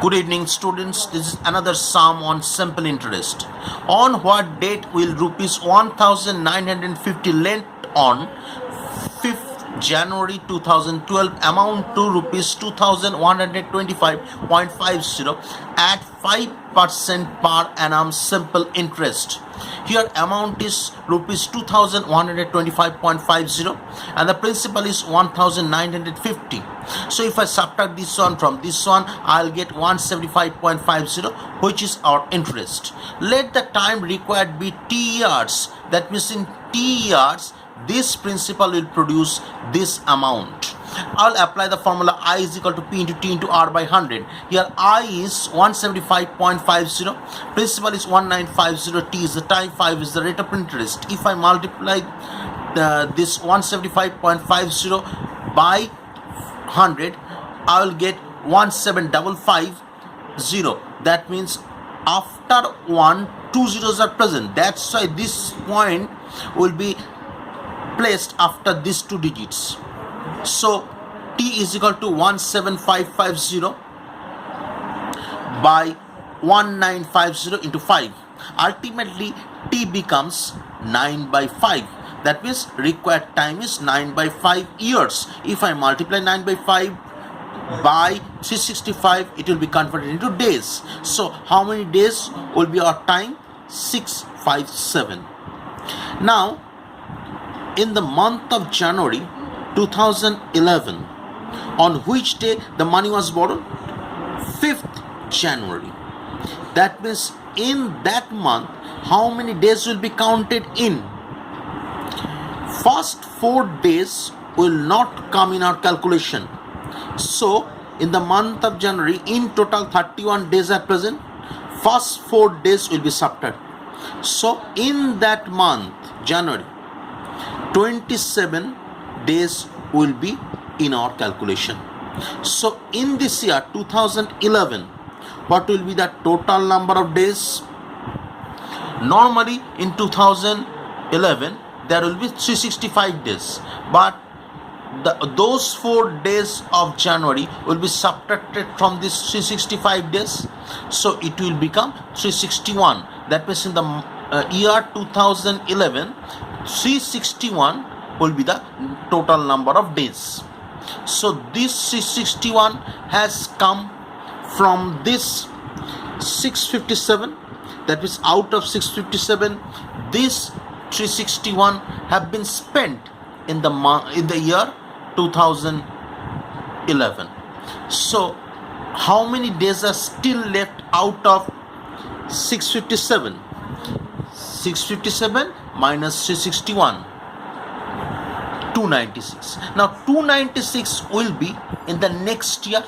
Good evening, students. This is another sum on simple interest. On what date will rupees 1950 lent on 5th January 2012 amount to rupees 2125.50 at 5% per annum simple interest? Here amount is rupees 2125.50 and the principal is 1950. So if I subtract this one from this one, I'll get 175.50, which is our interest. Let the time required be T years. That means in T years, this principal will produce this amount. I'll apply the formula I is equal to P into T into R by 100. Here I is 175.50, principal is 1950, T is the time, 5 is the rate of interest. If I multiply this 175.50 by 100, I will get 17550. That means after 1, 2 zeros are present. That's why this point will be placed after these two digits. So T is equal to 17550 by 1950 into 5. Ultimately T becomes 9 by 5. That means required time is 9 by 5 years. If I multiply 9 by 5 by 365, it will be converted into days. So how many days will be our time? 657. Now in the month of January 2011, on which day the money was borrowed? 5th January. That means in that month, how many days will be counted in? First 4 days will not come in our calculation. So in the month of January, in total 31 days are present. First 4 days will be subtracted. So in that month, January, 27 days will be in our calculation. So in this year 2011, what will be the total number of days? Normally in 2011 there will be 365 days, but those 4 days of January will be subtracted from this 365 days, so it will become 361. That means in the year 2011, 361 will be the total number of days. So this 361 has come from this 657. That is, out of 657, this 361 have been spent in the year 2011. So how many days are still left out of 657? 657 minus 361, 296. Now 296 will be in the next year,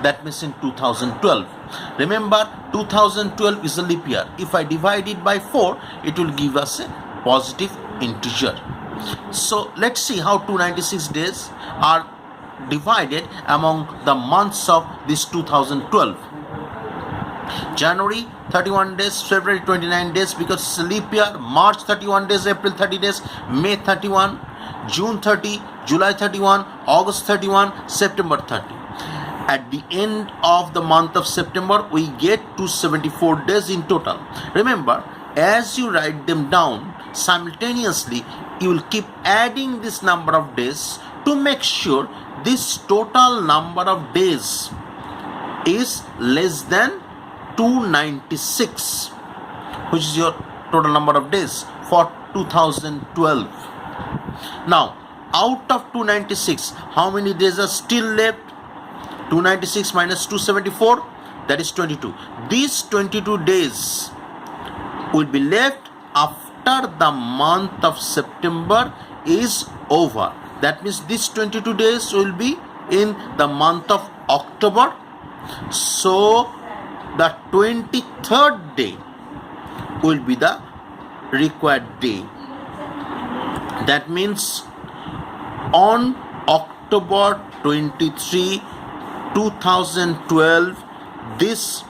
that means in 2012. Remember, 2012 is a leap year. If I divide it by 4, it will give us a positive integer. So let's see how 296 days are divided among the months of this 2012. January 31 days, February 29 days because it's a leap year, March 31 days, April 30 days, May 31, June 30, July 31, August 31, September 30. At the end of the month of September, we get 274 days in total. Remember, as you write them down, simultaneously you will keep adding this number of days to make sure this total number of days is less than 296, which is your total number of days for 2012. Now out of 296, how many days are still left? 296 minus 274, that is 22. These 22 days will be left after the month of September is over. That means these 22 days will be in the month of October. So the 23rd day will be the required day. That means on October 23, 2012, this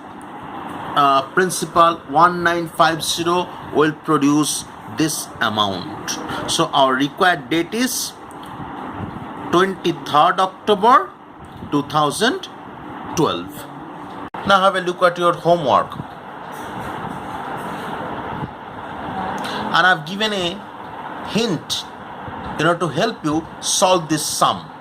principal 1950 will produce this amount. So our required date is 23rd October 2012. Now have a look at your homework. And I've given a hint, to help you solve this sum.